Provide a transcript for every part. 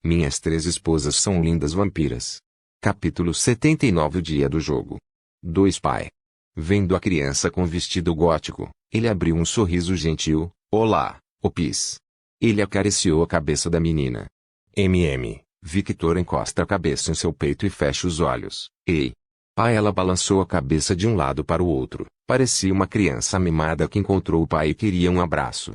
Minhas 3 esposas são lindas vampiras. Capítulo 79. O dia do jogo. 2. Pai. Vendo a criança com vestido gótico, ele abriu um sorriso gentil. Olá, Opis. Ele acariciou a cabeça da menina. Victor encosta a cabeça em seu peito e fecha os olhos. Ei. Pai. Ela balançou a cabeça de um lado para o outro. Parecia uma criança mimada que encontrou o pai e queria um abraço.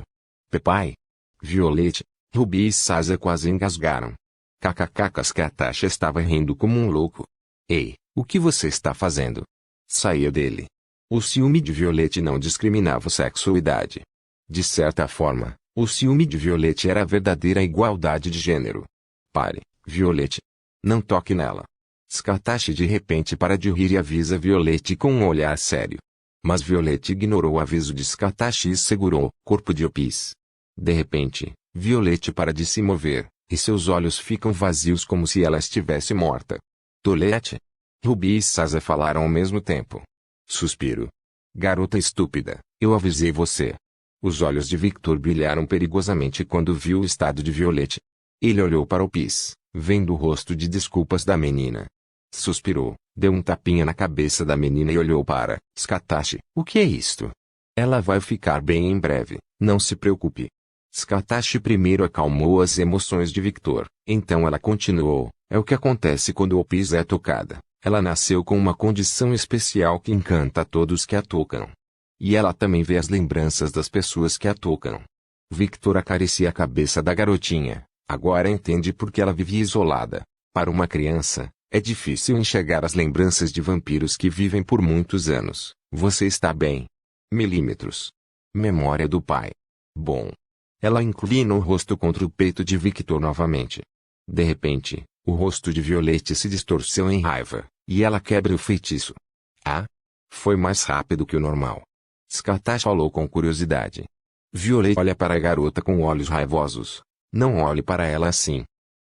Pai. Violette, Ruby e Sasa quase engasgaram. KKK. Skatashi estava rindo como um louco. Ei, o que você está fazendo? Saia dele. O ciúme de Violette não discriminava sexo ou idade. De certa forma, o ciúme de Violette era a verdadeira igualdade de gênero. Pare, Violette. Não toque nela. Skatashi de repente para de rir e avisa Violette com um olhar sério. Mas Violette ignorou o aviso de Skatashi e segurou o corpo de Opis. De repente, Violette para de se mover, e seus olhos ficam vazios como se ela estivesse morta. Tolete. Ruby e Sasa falaram ao mesmo tempo. Suspiro. Garota estúpida, eu avisei você. Os olhos de Victor brilharam perigosamente quando viu o estado de Violette. Ele olhou para Opis, vendo o rosto de desculpas da menina. Suspirou, deu um tapinha na cabeça da menina e olhou para Skatashi. O que é isto? Ela vai ficar bem em breve, não se preocupe. Skatashi primeiro acalmou as emoções de Victor, então ela continuou. É o que acontece quando Opis é tocada. Ela nasceu com uma condição especial que encanta a todos que a tocam. E ela também vê as lembranças das pessoas que a tocam. Victor acaricia a cabeça da garotinha. Agora entende por que ela vivia isolada. Para uma criança, é difícil enxergar as lembranças de vampiros que vivem por muitos anos. Você está bem? Milímetros. Memória do pai. Bom. Ela inclina o rosto contra o peito de Victor novamente. De repente, o rosto de Violette se distorceu em raiva, e ela quebra o feitiço. Ah? Foi mais rápido que o normal. Skatashi falou com curiosidade. Violette olha para a garota com olhos raivosos. Não olhe para ela assim.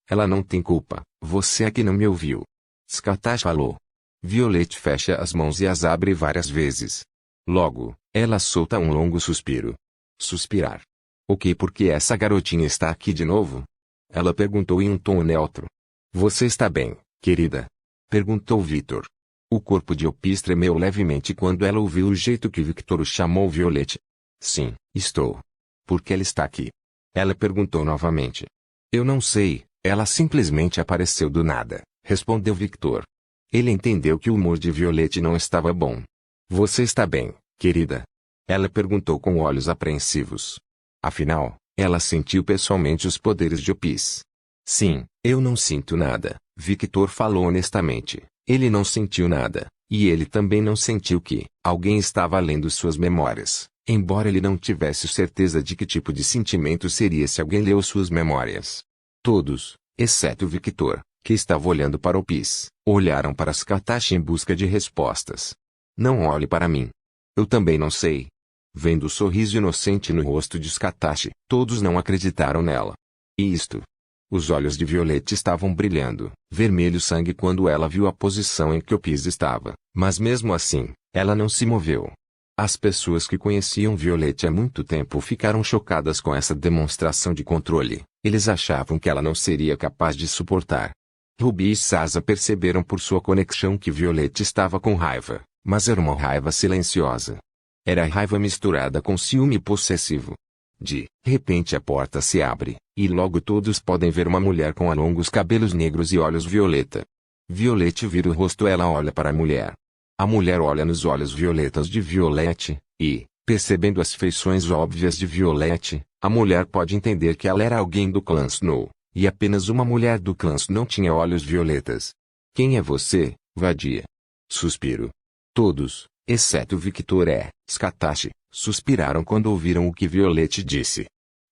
Ela não tem culpa, você é que não me ouviu. Skatashi falou. Violette fecha as mãos e as abre várias vezes. Logo, ela solta um longo suspiro. Suspirar. Ok, porque essa garotinha está aqui de novo? Ela perguntou em um tom neutro. Você está bem, querida? Perguntou Victor. O corpo de Opis tremeu levemente quando ela ouviu o jeito que Victor o chamou Violette. Sim, estou. Por que ela está aqui? Ela perguntou novamente. Eu não sei, ela simplesmente apareceu do nada, respondeu Victor. Ele entendeu que o humor de Violette não estava bom. Você está bem, querida? Ela perguntou com olhos apreensivos. Afinal, ela sentiu pessoalmente os poderes de Opis. Sim, eu não sinto nada, Victor falou honestamente. Ele não sentiu nada, e ele também não sentiu que alguém estava lendo suas memórias, embora ele não tivesse certeza de que tipo de sentimento seria se alguém leu suas memórias. Todos, exceto Victor, que estava olhando para Opis, olharam para Skatashi em busca de respostas. Não olhe para mim. Eu também não sei. Vendo o sorriso inocente no rosto de Skatashi, todos não acreditaram nela. E isto? Os olhos de Violette estavam brilhando, vermelho sangue quando ela viu a posição em que Opis estava, mas mesmo assim, ela não se moveu. As pessoas que conheciam Violette há muito tempo ficaram chocadas com essa demonstração de controle. Eles achavam que ela não seria capaz de suportar. Ruby e Sasa perceberam por sua conexão que Violette estava com raiva, mas era uma raiva silenciosa. Era raiva misturada com ciúme possessivo. De repente a porta se abre, e logo todos podem ver uma mulher com longos cabelos negros e olhos violeta. Violette vira o rosto, ela olha para a mulher. A mulher olha nos olhos violetas de Violette, e, percebendo as feições óbvias de Violette, a mulher pode entender que ela era alguém do clã Snow, e apenas uma mulher do clã Snow tinha olhos violetas. Quem é você, vadia? Suspiro. Todos, exceto Victor e Skatashi, suspiraram quando ouviram o que Violette disse.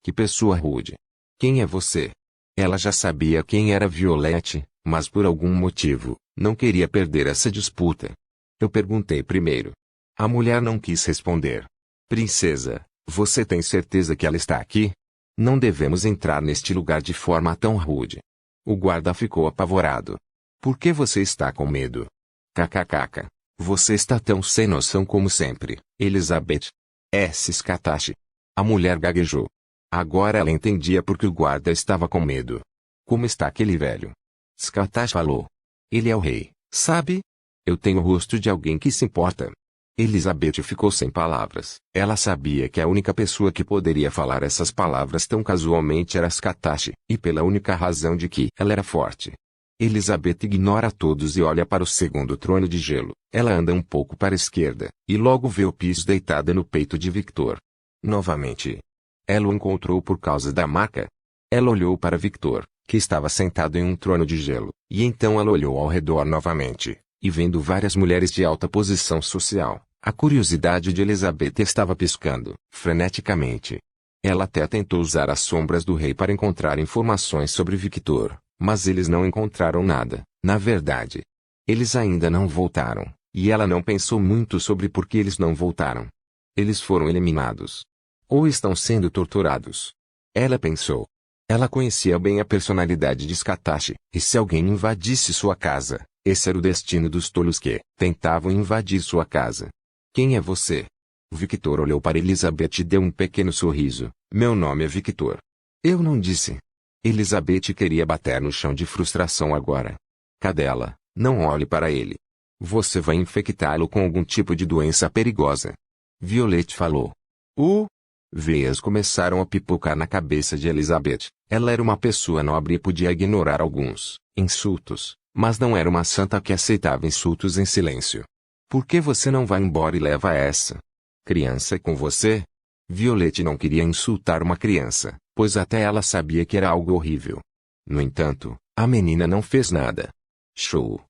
Que pessoa rude. Quem é você? Ela já sabia quem era Violette, mas por algum motivo, não queria perder essa disputa. Eu perguntei primeiro. A mulher não quis responder. Princesa, você tem certeza que ela está aqui? Não devemos entrar neste lugar de forma tão rude. O guarda ficou apavorado. Por que você está com medo? KKK. Você está tão sem noção como sempre, Elizabeth. Skatashi. A mulher gaguejou. Agora ela entendia por que o guarda estava com medo. Como está aquele velho? Scartash falou. Ele é o rei, sabe? Eu tenho o rosto de alguém que se importa. Elizabeth ficou sem palavras. Ela sabia que a única pessoa que poderia falar essas palavras tão casualmente era Scartash, e pela única razão de que ela era forte. Elizabeth ignora todos e olha para o segundo trono de gelo. Ela anda um pouco para a esquerda, e logo vê o Pius deitada no peito de Victor. Novamente. Ela o encontrou por causa da marca. Ela olhou para Victor, que estava sentado em um trono de gelo, e então ela olhou ao redor novamente, e vendo várias mulheres de alta posição social, a curiosidade de Elizabeth estava piscando, freneticamente. Ela até tentou usar as sombras do rei para encontrar informações sobre Victor, mas eles não encontraram nada, na verdade. Eles ainda não voltaram, e ela não pensou muito sobre por que eles não voltaram. Eles foram eliminados. Ou estão sendo torturados. Ela pensou. Ela conhecia bem a personalidade de Scartash, e se alguém invadisse sua casa, esse era o destino dos tolos que tentavam invadir sua casa. Quem é você? Victor olhou para Elizabeth e deu um pequeno sorriso. Meu nome é Victor. Eu não disse. Elizabeth queria bater no chão de frustração agora. Cadela, não olhe para ele. Você vai infectá-lo com algum tipo de doença perigosa. Violet falou. Veias começaram a pipocar na cabeça de Elizabeth. Ela era uma pessoa nobre e podia ignorar alguns insultos, mas não era uma santa que aceitava insultos em silêncio. Por que você não vai embora e leva essa criança com você? Violet não queria insultar uma criança, pois até ela sabia que era algo horrível. No entanto, a menina não fez nada. Show.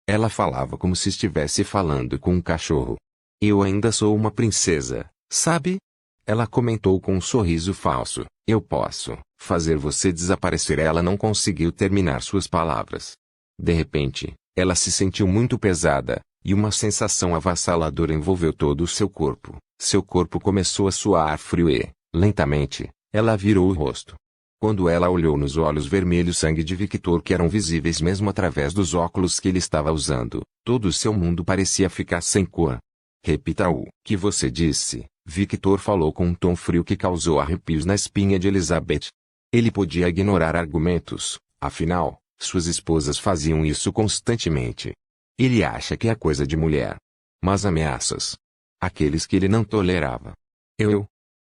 Ela falava como se estivesse falando com um cachorro. Eu ainda sou uma princesa, sabe? Ela comentou com um sorriso falso. Eu posso fazer você desaparecer. Ela não conseguiu terminar suas palavras. De repente, ela se sentiu muito pesada, e uma sensação avassaladora envolveu todo o seu corpo. Seu corpo começou a suar frio e, lentamente, ela virou o rosto. Quando ela olhou nos olhos vermelhos sangue de Victor que eram visíveis mesmo através dos óculos que ele estava usando, todo o seu mundo parecia ficar sem cor. Repita o que você disse. Victor falou com um tom frio que causou arrepios na espinha de Elizabeth. Ele podia ignorar argumentos, afinal, suas esposas faziam isso constantemente. Ele acha que é coisa de mulher. Mas ameaças. Aqueles que ele não tolerava.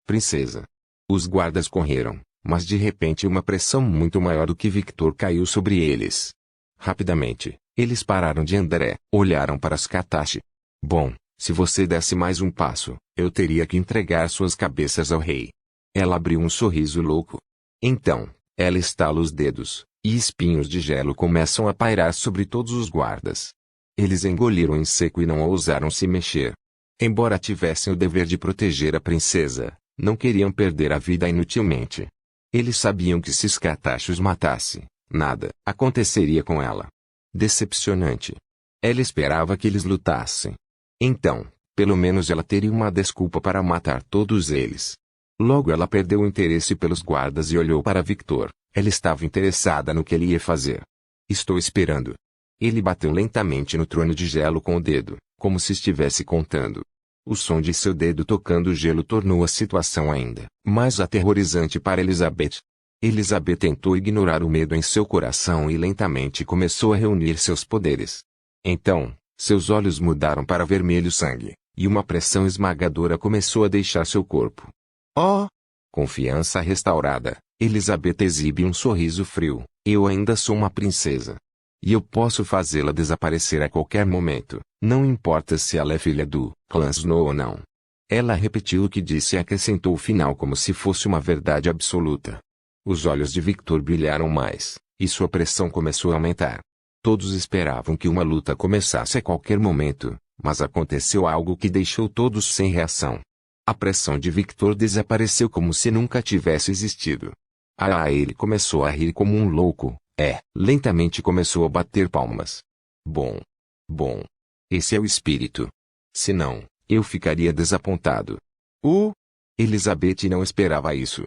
Princesa. Os guardas correram, mas de repente uma pressão muito maior do que Victor caiu sobre eles. Rapidamente, eles pararam de andar e olharam para Scartash. Bom. Se você desse mais um passo, eu teria que entregar suas cabeças ao rei. Ela abriu um sorriso louco. Então, ela estala os dedos, e espinhos de gelo começam a pairar sobre todos os guardas. Eles engoliram em seco e não ousaram se mexer. Embora tivessem o dever de proteger a princesa, não queriam perder a vida inutilmente. Eles sabiam que se Scartash os matasse, nada aconteceria com ela. Decepcionante. Ela esperava que eles lutassem. Então, pelo menos ela teria uma desculpa para matar todos eles. Logo ela perdeu o interesse pelos guardas e olhou para Victor. Ela estava interessada no que ele ia fazer. Estou esperando. Ele bateu lentamente no trono de gelo com o dedo, como se estivesse contando. O som de seu dedo tocando o gelo tornou a situação ainda mais aterrorizante para Elizabeth. Elizabeth tentou ignorar o medo em seu coração e lentamente começou a reunir seus poderes. Então, seus olhos mudaram para vermelho sangue, e uma pressão esmagadora começou a deixar seu corpo. Confiança restaurada, Elizabeth exibe um sorriso frio. Eu ainda sou uma princesa. E eu posso fazê-la desaparecer a qualquer momento, não importa se ela é filha do clã Snow ou não. Ela repetiu o que disse e acrescentou o final como se fosse uma verdade absoluta. Os olhos de Victor brilharam mais, e sua pressão começou a aumentar. Todos esperavam que uma luta começasse a qualquer momento, mas aconteceu algo que deixou todos sem reação. A pressão de Victor desapareceu como se nunca tivesse existido. Ele começou a rir como um louco, lentamente começou a bater palmas. Bom. Esse é o espírito. Se não, eu ficaria desapontado. Elizabeth não esperava isso.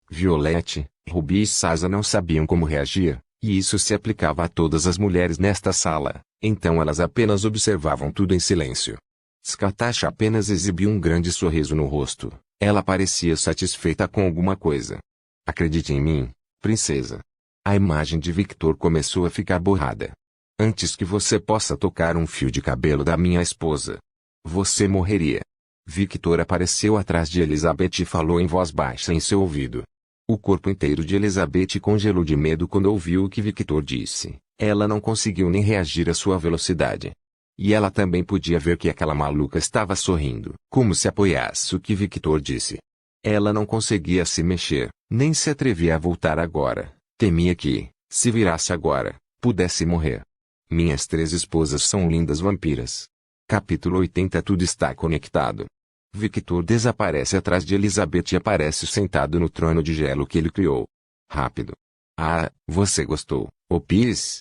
Violet, Ruby e Sasa não sabiam como reagir. E isso se aplicava a todas as mulheres nesta sala, então elas apenas observavam tudo em silêncio. Scartash apenas exibiu um grande sorriso no rosto. Ela parecia satisfeita com alguma coisa. Acredite em mim, princesa. A imagem de Victor começou a ficar borrada. Antes que você possa tocar um fio de cabelo da minha esposa, você morreria. Victor apareceu atrás de Elizabeth e falou em voz baixa em seu ouvido. O corpo inteiro de Elizabeth congelou de medo quando ouviu o que Victor disse. Ela não conseguiu nem reagir à sua velocidade. E ela também podia ver que aquela maluca estava sorrindo, como se apoiasse o que Victor disse. Ela não conseguia se mexer, nem se atrevia a voltar agora. Temia que, se virasse agora, pudesse morrer. Minhas 3 esposas são lindas vampiras. Capítulo 80. Tudo está conectado. Victor desaparece atrás de Elizabeth e aparece sentado no trono de gelo que ele criou. Rápido. Ah, você gostou, Opis?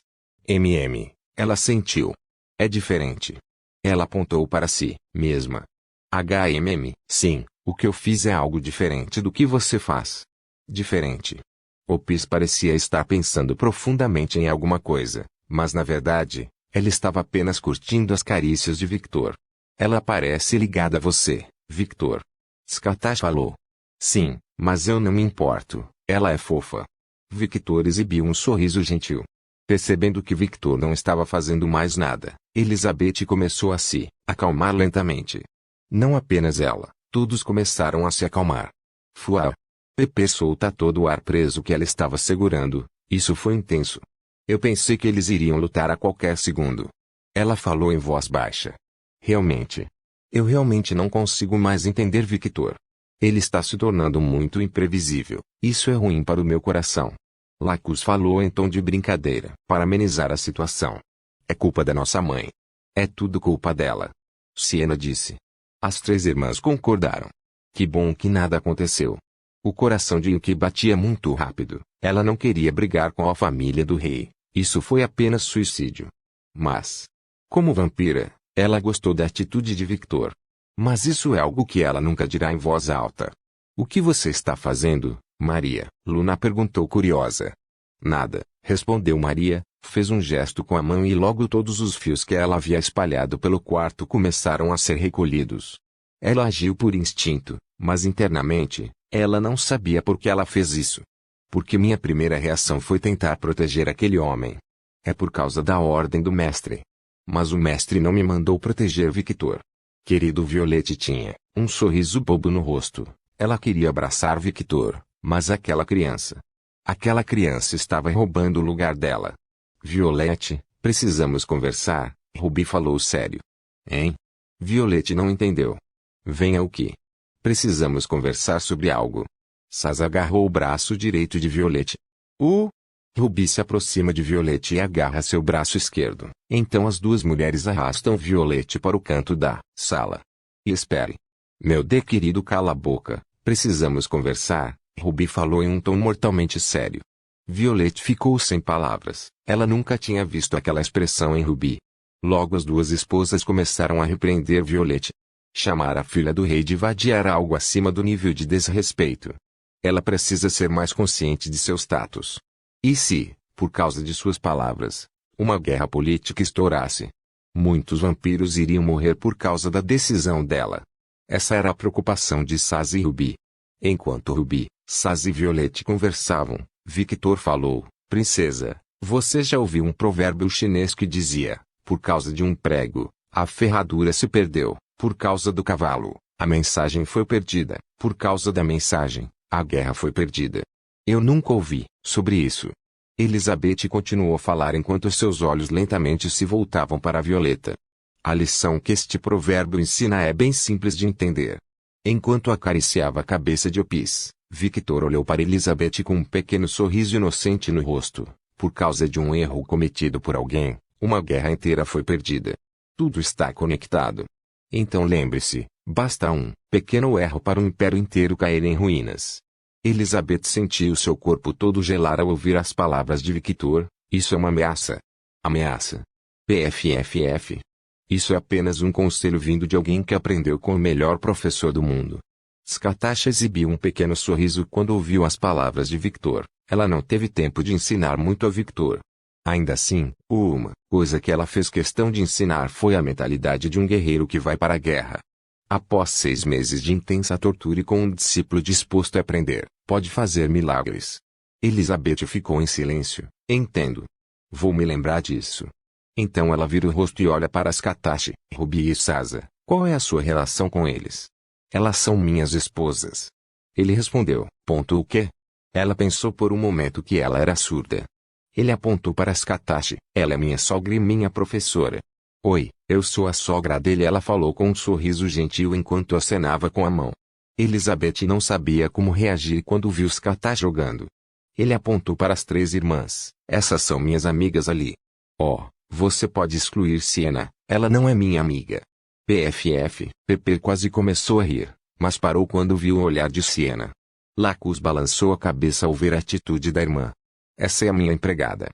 Ela sentiu. É diferente. Ela apontou para si mesma. Sim, o que eu fiz é algo diferente do que você faz. Diferente. Opis parecia estar pensando profundamente em alguma coisa, mas na verdade, ela estava apenas curtindo as carícias de Victor. Ela parece ligada a você, Victor. Skatash falou. Sim, mas eu não me importo, ela é fofa. Victor exibiu um sorriso gentil. Percebendo que Victor não estava fazendo mais nada, Elizabeth começou a se acalmar lentamente. Não apenas ela, todos começaram a se acalmar. Fuá. Pepe solta todo o ar preso que ela estava segurando, isso foi intenso. Eu pensei que eles iriam lutar a qualquer segundo. Ela falou em voz baixa. Realmente. Eu realmente não consigo mais entender Victor. Ele está se tornando muito imprevisível, isso é ruim para o meu coração. Lacus falou em tom de brincadeira, para amenizar a situação. É culpa da nossa mãe. É tudo culpa dela. Siena disse. As 3 irmãs concordaram. Que bom que nada aconteceu. O coração de Yuki batia muito rápido. Ela não queria brigar com a família do rei. Isso foi apenas suicídio. Mas, como vampira, ela gostou da atitude de Victor. Mas isso é algo que ela nunca dirá em voz alta. O que você está fazendo, Maria? Luna perguntou curiosa. Nada, respondeu Maria, fez um gesto com a mão e logo todos os fios que ela havia espalhado pelo quarto começaram a ser recolhidos. Ela agiu por instinto, mas internamente, ela não sabia por que ela fez isso. Porque minha primeira reação foi tentar proteger aquele homem. É por causa da ordem do mestre. Mas o mestre não me mandou proteger Victor. Querido Violette tinha um sorriso bobo no rosto. Ela queria abraçar Victor, mas aquela criança estava roubando o lugar dela. Violette, precisamos conversar, Ruby falou sério. Hein? Violette não entendeu. Venha o quê? Precisamos conversar sobre algo. Saz agarrou o braço direito de Violette. Ruby se aproxima de Violette e agarra seu braço esquerdo. Então as 2 mulheres arrastam Violette para o canto da sala. E espere. Meu Deus querido, cala a boca. Precisamos conversar, Ruby falou em um tom mortalmente sério. Violette ficou sem palavras. Ela nunca tinha visto aquela expressão em Ruby. Logo as 2 esposas começaram a repreender Violette. Chamar a filha do rei de vadia era algo acima do nível de desrespeito. Ela precisa ser mais consciente de seu status. E se, por causa de suas palavras, uma guerra política estourasse? Muitos vampiros iriam morrer por causa da decisão dela. Essa era a preocupação de Saz e Ruby. Enquanto Ruby, Saz e Violette conversavam, Victor falou, princesa, você já ouviu um provérbio chinês que dizia, por causa de um prego, a ferradura se perdeu, por causa do cavalo, a mensagem foi perdida, por causa da mensagem, a guerra foi perdida. Eu nunca ouvi sobre isso. Elizabeth continuou a falar enquanto seus olhos lentamente se voltavam para Violeta. A lição que este provérbio ensina é bem simples de entender. Enquanto acariciava a cabeça de Opis, Victor olhou para Elizabeth com um pequeno sorriso inocente no rosto. Por causa de um erro cometido por alguém, uma guerra inteira foi perdida. Tudo está conectado. Então lembre-se, basta um pequeno erro para o império inteiro cair em ruínas. Elizabeth sentiu seu corpo todo gelar ao ouvir as palavras de Victor. Isso é uma ameaça. Ameaça. PFFF. Isso é apenas um conselho vindo de alguém que aprendeu com o melhor professor do mundo. Skatash exibiu um pequeno sorriso quando ouviu as palavras de Victor. Ela não teve tempo de ensinar muito a Victor. Ainda assim, uma coisa que ela fez questão de ensinar foi a mentalidade de um guerreiro que vai para a guerra. Após 6 meses de intensa tortura e com um discípulo disposto a aprender, pode fazer milagres. Elizabeth ficou em silêncio. Entendo. Vou me lembrar disso. Então ela vira o rosto e olha para Scatashi, Ruby e Sasa. Qual é a sua relação com eles? Elas são minhas esposas. Ele respondeu. Ponto o quê? Ela pensou por um momento que ela era surda. Ele apontou para Scatashi. Ela é minha sogra e minha professora. Oi, eu sou a sogra dele. Ela falou com um sorriso gentil enquanto acenava com a mão. Elizabeth não sabia como reagir quando viu Scatashi jogando. Ele apontou para as 3 irmãs. Essas são minhas amigas ali. Oh, você pode excluir Siena, ela não é minha amiga. PFF, Pepe quase começou a rir, mas parou quando viu o olhar de Siena. Lacus balançou a cabeça ao ver a atitude da irmã. Essa é a minha empregada.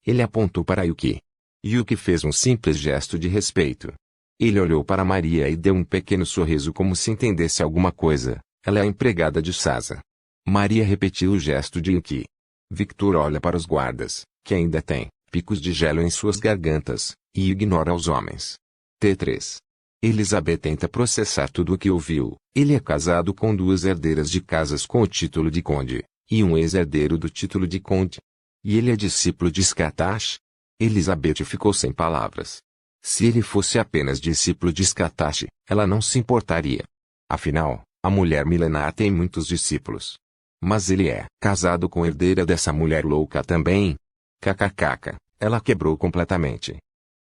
Ele apontou para Yuki. Yuki fez um simples gesto de respeito. Ele olhou para Maria e deu um pequeno sorriso como se entendesse alguma coisa. Ela é a empregada de Sasa. Maria repetiu o gesto de Yuki. Victor olha para os guardas, que ainda têm picos de gelo em suas gargantas, e ignora os homens. T3. Elizabeth tenta processar tudo o que ouviu. Ele é casado com 2 herdeiras de casas com o título de conde, e um ex-herdeiro do título de conde. E ele é discípulo de Scatashi? Elizabeth ficou sem palavras. Se ele fosse apenas discípulo de Scatashi, ela não se importaria. Afinal, a mulher milenar tem muitos discípulos. Mas ele é casado com a herdeira dessa mulher louca também? KKKK, ela quebrou completamente.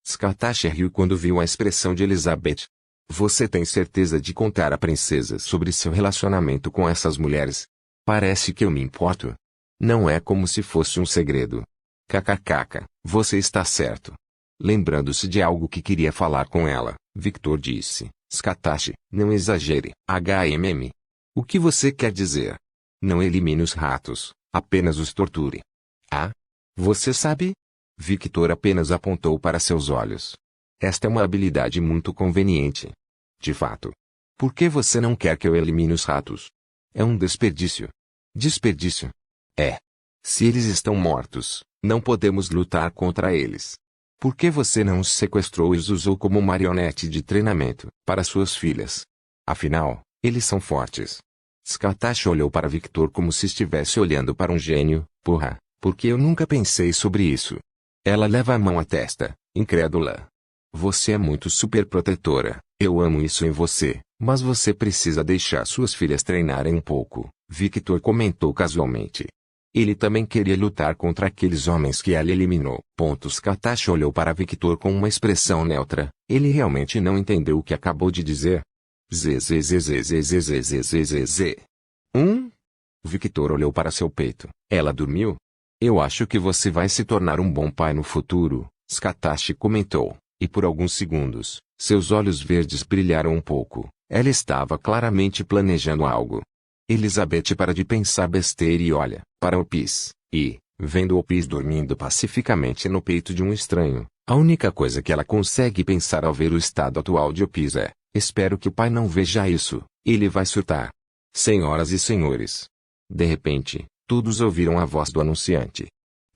Scatashi riu quando viu a expressão de Elizabeth. Você tem certeza de contar à princesa sobre seu relacionamento com essas mulheres? Parece que eu me importo. Não é como se fosse um segredo. KKKK, você está certo. Lembrando-se de algo que queria falar com ela, Victor disse. Scatashi, não exagere. O que você quer dizer? Não elimine os ratos, apenas os torture. Ah? Você sabe? Victor apenas apontou para seus olhos. Esta é uma habilidade muito conveniente. De fato. Por que você não quer que eu elimine os ratos? É um desperdício. Desperdício? É. Se eles estão mortos, não podemos lutar contra eles. Por que você não os sequestrou e os usou como marionete de treinamento para suas filhas? Afinal, eles são fortes. Scatashi olhou para Victor como se estivesse olhando para um gênio. Porra, porque eu nunca pensei sobre isso. Ela leva a mão à testa, incrédula. Você é muito superprotetora, eu amo isso em você, mas você precisa deixar suas filhas treinarem um pouco, Victor comentou casualmente. Ele também queria lutar contra aqueles homens que ela eliminou. Scatashi olhou para Victor com uma expressão neutra. Ele realmente não entendeu o que acabou de dizer. ZZZZZZZZZZ. Victor olhou para seu peito. Ela dormiu? Eu acho que você vai se tornar um bom pai no futuro, Scatashi comentou, e por alguns segundos, seus olhos verdes brilharam um pouco. Ela estava claramente planejando algo. Elizabeth para de pensar besteira e olha para Opis, e, vendo Opis dormindo pacificamente no peito de um estranho, a única coisa que ela consegue pensar ao ver o estado atual de Opis é: espero que o pai não veja isso, ele vai surtar. Senhoras e senhores. De repente, todos ouviram a voz do anunciante.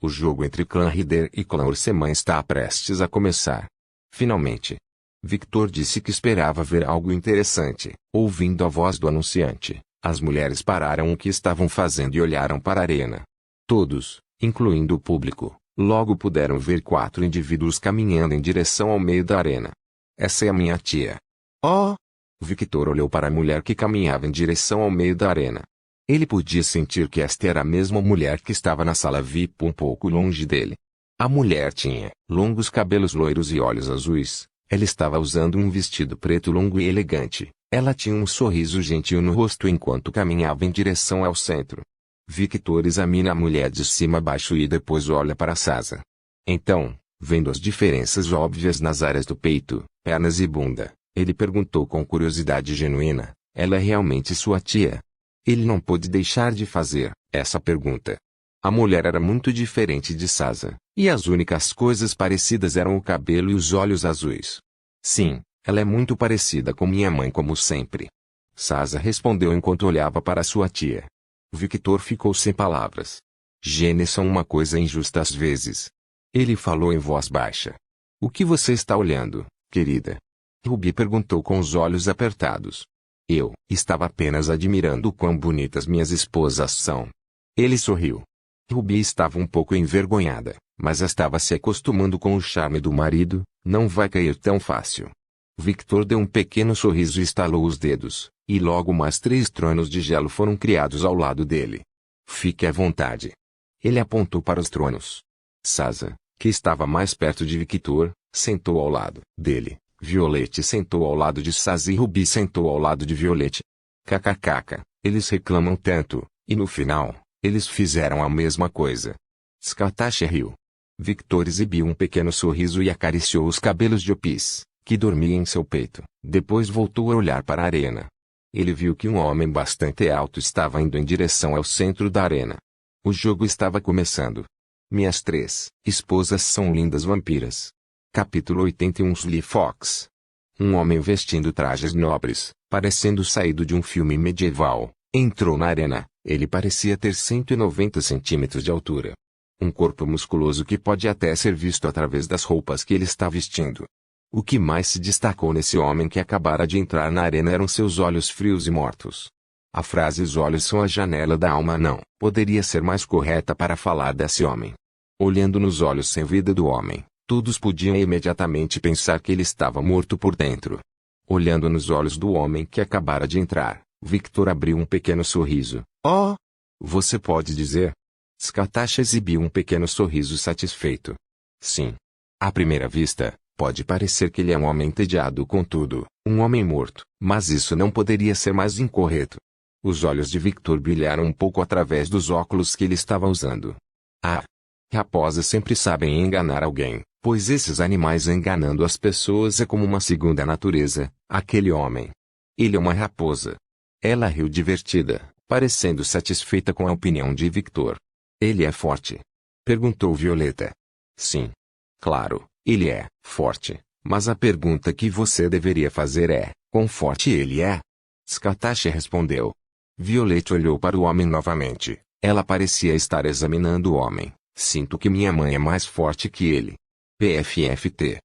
O jogo entre clã Rider e clã Urseman está prestes a começar. Finalmente. Victor disse que esperava ver algo interessante. Ouvindo a voz do anunciante, as mulheres pararam o que estavam fazendo e olharam para a arena. Todos, incluindo o público, logo puderam ver 4 indivíduos caminhando em direção ao meio da arena. Essa é a minha tia. Oh! Victor olhou para a mulher que caminhava em direção ao meio da arena. Ele podia sentir que esta era a mesma mulher que estava na sala VIP um pouco longe dele. A mulher tinha longos cabelos loiros e olhos azuis. Ela estava usando um vestido preto longo e elegante. Ela tinha um sorriso gentil no rosto enquanto caminhava em direção ao centro. Victor examina a mulher de cima a baixo e depois olha para Sasa. Então, vendo as diferenças óbvias nas áreas do peito, pernas e bunda, ele perguntou com curiosidade genuína: ela é realmente sua tia? Ele não pôde deixar de fazer essa pergunta. A mulher era muito diferente de Sasa, e as únicas coisas parecidas eram o cabelo e os olhos azuis. Sim, ela é muito parecida com minha mãe como sempre. Sasa respondeu enquanto olhava para sua tia. Victor ficou sem palavras. Genes são uma coisa injusta às vezes. Ele falou em voz baixa. O que você está olhando, querida? Ruby perguntou com os olhos apertados. Eu estava apenas admirando o quão bonitas minhas esposas são. Ele sorriu. Ruby estava um pouco envergonhada, mas estava se acostumando com o charme do marido, não vai cair tão fácil. Victor deu um pequeno sorriso e estalou os dedos, e logo mais 3 tronos de gelo foram criados ao lado dele. Fique à vontade. Ele apontou para os tronos. Sasa, que estava mais perto de Victor, sentou ao lado dele. Violette sentou ao lado de Sasa e Ruby sentou ao lado de Violette. Kkk, eles reclamam tanto, e no final, eles fizeram a mesma coisa. Skatashi riu. Victor exibiu um pequeno sorriso e acariciou os cabelos de Opis, que dormia em seu peito. Depois voltou a olhar para a arena. Ele viu que um homem bastante alto estava indo em direção ao centro da arena. O jogo estava começando. Minhas 3 esposas são lindas vampiras. Capítulo 81. Sly Fox. Um homem vestindo trajes nobres, parecendo saído de um filme medieval, entrou na arena. Ele parecia ter 190 centímetros de altura. Um corpo musculoso que pode até ser visto através das roupas que ele está vestindo. O que mais se destacou nesse homem que acabara de entrar na arena eram seus olhos frios e mortos. A frase "os olhos são a janela da alma" não poderia ser mais correta para falar desse homem. Olhando nos olhos sem vida do homem, todos podiam imediatamente pensar que ele estava morto por dentro. Olhando nos olhos do homem que acabara de entrar, Victor abriu um pequeno sorriso. Oh! Você pode dizer? Skatashi exibiu um pequeno sorriso satisfeito. Sim. À primeira vista, pode parecer que ele é um homem entediado com tudo, um homem morto, mas isso não poderia ser mais incorreto. Os olhos de Victor brilharam um pouco através dos óculos que ele estava usando. Ah! Raposas sempre sabem enganar alguém, pois esses animais enganando as pessoas é como uma segunda natureza, aquele homem. Ele é uma raposa. Ela riu divertida, parecendo satisfeita com a opinião de Victor. Ele é forte? Perguntou Violeta. Sim. Claro, ele é forte, mas a pergunta que você deveria fazer é, quão forte ele é? Skatashi respondeu. Violeta olhou para o homem novamente. Ela parecia estar examinando o homem. Sinto que minha mãe é mais forte que ele. PFFT.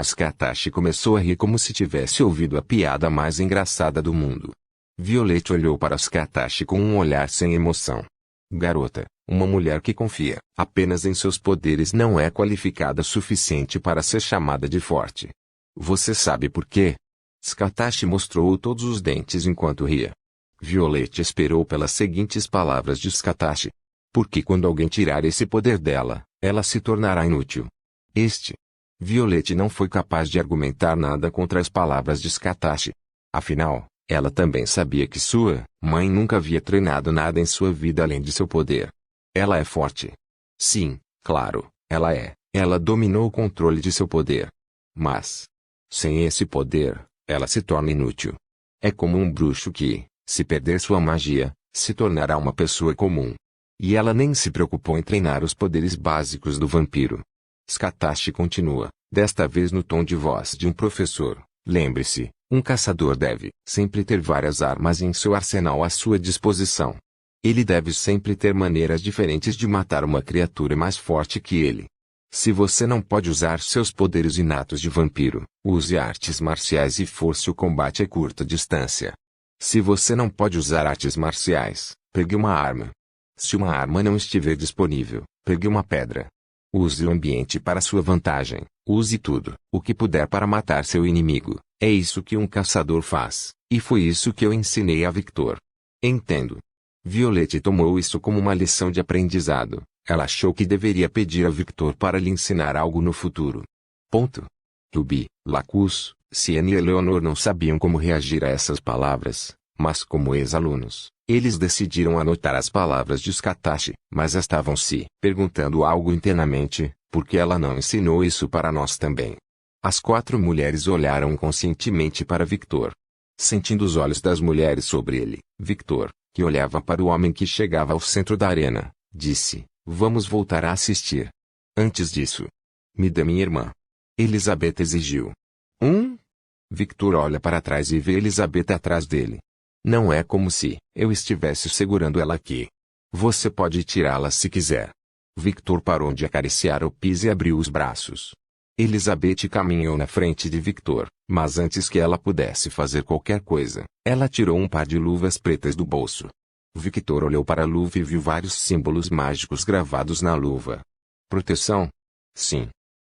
Skatashi começou a rir como se tivesse ouvido a piada mais engraçada do mundo. Violeta olhou para Skatashi com um olhar sem emoção. Garota, uma mulher que confia apenas em seus poderes não é qualificada o suficiente para ser chamada de forte. Você sabe por quê? Skatashi mostrou todos os dentes enquanto ria. Violeta esperou pelas seguintes palavras de Skatashi. Porque quando alguém tirar esse poder dela, ela se tornará inútil. Violeta não foi capaz de argumentar nada contra as palavras de Skatashi. Afinal, ela também sabia que sua mãe nunca havia treinado nada em sua vida além de seu poder. Ela é forte. Sim, claro, ela é. Ela dominou o controle de seu poder. Mas, sem esse poder, ela se torna inútil. É como um bruxo que, se perder sua magia, se tornará uma pessoa comum. E ela nem se preocupou em treinar os poderes básicos do vampiro. Skatashi continua, desta vez no tom de voz de um professor. Lembre-se, um caçador deve sempre ter várias armas em seu arsenal à sua disposição. Ele deve sempre ter maneiras diferentes de matar uma criatura mais forte que ele. Se você não pode usar seus poderes inatos de vampiro, use artes marciais e force o combate a curta distância. Se você não pode usar artes marciais, pegue uma arma. Se uma arma não estiver disponível, pegue uma pedra. Use o ambiente para sua vantagem. Use tudo o que puder para matar seu inimigo. É isso que um caçador faz, e foi isso que eu ensinei a Victor. Entendo. Violette tomou isso como uma lição de aprendizado. Ela achou que deveria pedir a Victor para lhe ensinar algo no futuro. Ponto. Ruby, Lacus, Siena e Eleanor não sabiam como reagir a essas palavras, mas como ex-alunos, eles decidiram anotar as palavras de Skatashi, mas estavam se perguntando algo internamente, por que ela não ensinou isso para nós também? As 4 mulheres olharam inconscientemente para Victor. Sentindo os olhos das mulheres sobre ele, Victor, que olhava para o homem que chegava ao centro da arena, disse, vamos voltar a assistir. Antes disso, me dê minha irmã. Elizabeth exigiu. Victor olha para trás e vê Elizabeth atrás dele. Não é como se eu estivesse segurando ela aqui. Você pode tirá-la se quiser. Victor parou de acariciar o piso e abriu os braços. Elizabeth caminhou na frente de Victor, mas antes que ela pudesse fazer qualquer coisa, ela tirou um par de luvas pretas do bolso. Victor olhou para a luva e viu vários símbolos mágicos gravados na luva. Proteção? Sim.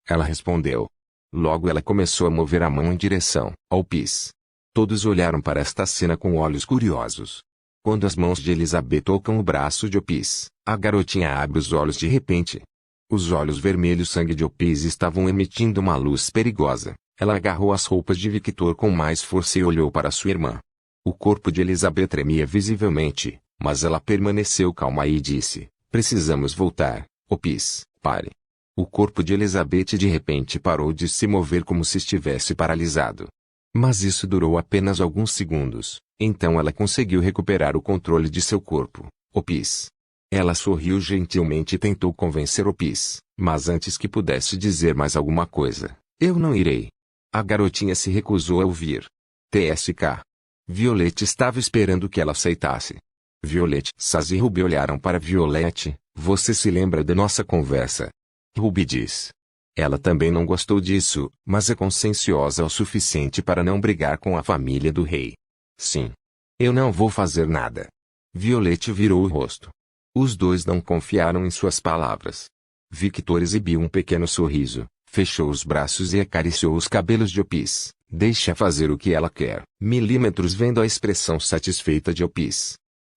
Ela respondeu. Logo ela começou a mover a mão em direção ao pis. Todos olharam para esta cena com olhos curiosos. Quando as mãos de Elizabeth tocam o braço de Opis, a garotinha abre os olhos de repente. Os olhos vermelhos sangue de Opis estavam emitindo uma luz perigosa. Ela agarrou as roupas de Victor com mais força e olhou para sua irmã. O corpo de Elizabeth tremia visivelmente, mas ela permaneceu calma e disse, precisamos voltar, Opis, pare. O corpo de Elizabeth de repente parou de se mover como se estivesse paralisado. Mas isso durou apenas alguns segundos, então ela conseguiu recuperar o controle de seu corpo. Opis. Ela sorriu gentilmente e tentou convencer Opis, mas antes que pudesse dizer mais alguma coisa, eu não irei. A garotinha se recusou a ouvir. TSK. Violette estava esperando que ela aceitasse. Violette e Saz e Ruby olharam para Violette. Você se lembra da nossa conversa? Ruby diz. Ela também não gostou disso, mas é conscienciosa o suficiente para não brigar com a família do rei. Sim. Eu não vou fazer nada. Violette virou o rosto. Os dois não confiaram em suas palavras. Victor exibiu um pequeno sorriso, fechou os braços e acariciou os cabelos de Opis. Deixa fazer o que ela quer. Milímetros vendo a expressão satisfeita de Opis.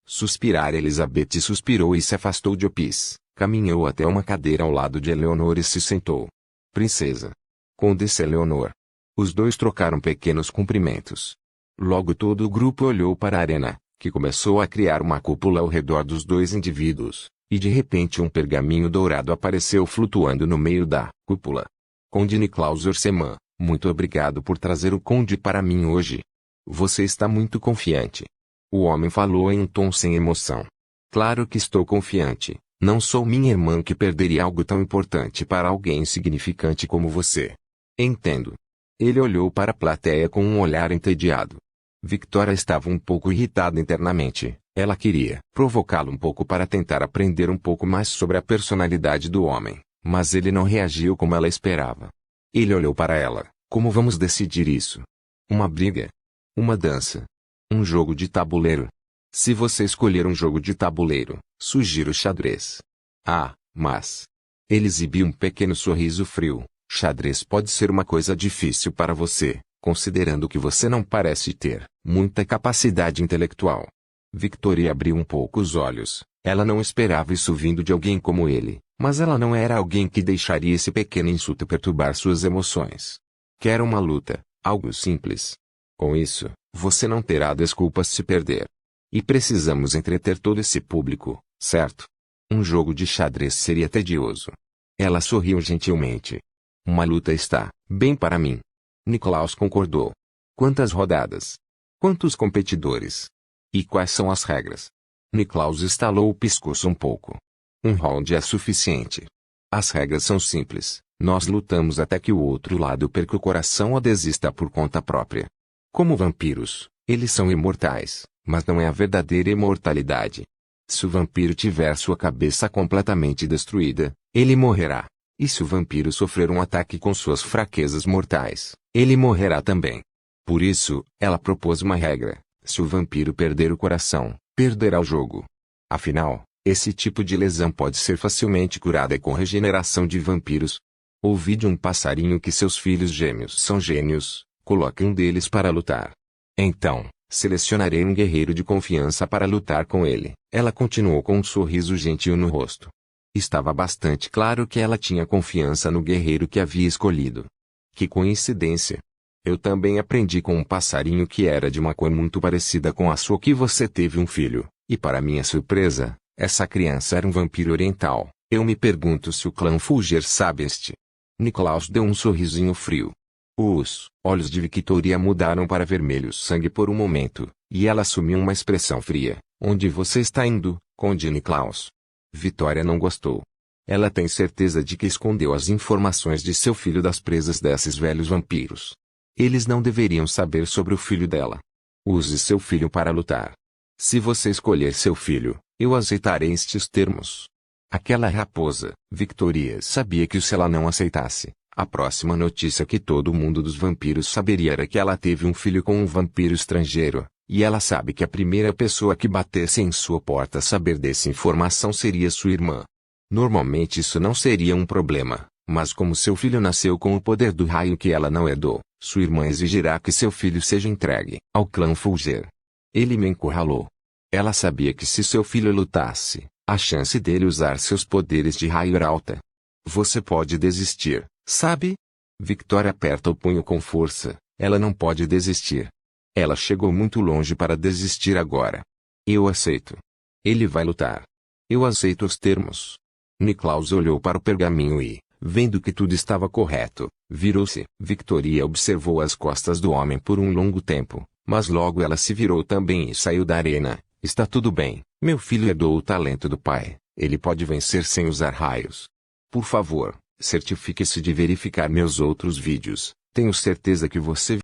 Suspirar Elizabeth suspirou e se afastou de Opis. Caminhou até uma cadeira ao lado de Eleanor e se sentou. Princesa. Condessa Eleanor. Os dois trocaram pequenos cumprimentos. Logo todo o grupo olhou para a arena, que começou a criar uma cúpula ao redor dos dois indivíduos, e de repente um pergaminho dourado apareceu flutuando no meio da cúpula. Conde Niklaus Orseman, muito obrigado por trazer o conde para mim hoje. Você está muito confiante. O homem falou em um tom sem emoção. Claro que estou confiante. Não sou minha irmã que perderia algo tão importante para alguém insignificante como você. Entendo. Ele olhou para a plateia com um olhar entediado. Victoria estava um pouco irritada internamente. Ela queria provocá-lo um pouco para tentar aprender um pouco mais sobre a personalidade do homem, mas ele não reagiu como ela esperava. Ele olhou para ela. Como vamos decidir isso? Uma briga? Uma dança? Um jogo de tabuleiro? Se você escolher um jogo de tabuleiro, sugiro xadrez. Ah, mas... Ele exibiu um pequeno sorriso frio. Xadrez pode ser uma coisa difícil para você, considerando que você não parece ter muita capacidade intelectual. Victoria abriu um pouco os olhos. Ela não esperava isso vindo de alguém como ele, mas ela não era alguém que deixaria esse pequeno insulto perturbar suas emoções. Quer uma luta, algo simples. Com isso, você não terá desculpas se perder. E precisamos entreter todo esse público, certo? Um jogo de xadrez seria tedioso. Ela sorriu gentilmente. Uma luta está bem para mim. Niklaus concordou. Quantas rodadas? Quantos competidores? E quais são as regras? Niklaus estalou o pescoço um pouco. Um round é suficiente. As regras são simples. Nós lutamos até que o outro lado perca o coração ou desista por conta própria. Como vampiros, eles são imortais, mas não é a verdadeira imortalidade. Se o vampiro tiver sua cabeça completamente destruída, ele morrerá. E se o vampiro sofrer um ataque com suas fraquezas mortais, ele morrerá também. Por isso, ela propôs uma regra. Se o vampiro perder o coração, perderá o jogo. Afinal, esse tipo de lesão pode ser facilmente curada com regeneração de vampiros. Ouvi de um passarinho que seus filhos gêmeos são gênios. Coloque um deles para lutar. Então, selecionarei um guerreiro de confiança para lutar com ele. Ela continuou com um sorriso gentil no rosto. Estava bastante claro que ela tinha confiança no guerreiro que havia escolhido. Que coincidência! Eu também aprendi com um passarinho que era de uma cor muito parecida com a sua que você teve um filho, e para minha surpresa, essa criança era um vampiro oriental. Eu me pergunto se o clã Fulger sabe este. Niklaus deu um sorrisinho frio. Os olhos de Victoria mudaram para vermelho sangue por um momento, e ela assumiu uma expressão fria. Onde você está indo, Conde Niklaus? Victoria não gostou. Ela tem certeza de que escondeu as informações de seu filho das presas desses velhos vampiros. Eles não deveriam saber sobre o filho dela. Use seu filho para lutar. Se você escolher seu filho, eu aceitarei estes termos. Aquela raposa, Victoria sabia que se ela não aceitasse, a próxima notícia que todo mundo dos vampiros saberia era que ela teve um filho com um vampiro estrangeiro, E ela sabe que a primeira pessoa que batesse em sua porta saber dessa informação seria sua irmã. Normalmente isso não seria um problema, mas como seu filho nasceu com o poder do raio que ela não herdou, sua irmã exigirá que seu filho seja entregue ao clã Fulger. Ele me encurralou. Ela sabia que se seu filho lutasse, a chance dele usar seus poderes de raio era alta. Você pode desistir, sabe? Victoria aperta o punho com força. Ela não pode desistir. Ela chegou muito longe para desistir agora. Eu aceito. Ele vai lutar. Eu aceito os termos. Niklaus olhou para o pergaminho e, vendo que tudo estava correto, virou-se. Victoria observou as costas do homem por um longo tempo, mas logo ela se virou também e saiu da arena. Está tudo bem, meu filho herdou o talento do pai. Ele pode vencer sem usar raios. Por favor, certifique-se de verificar meus outros vídeos. Tenho certeza que você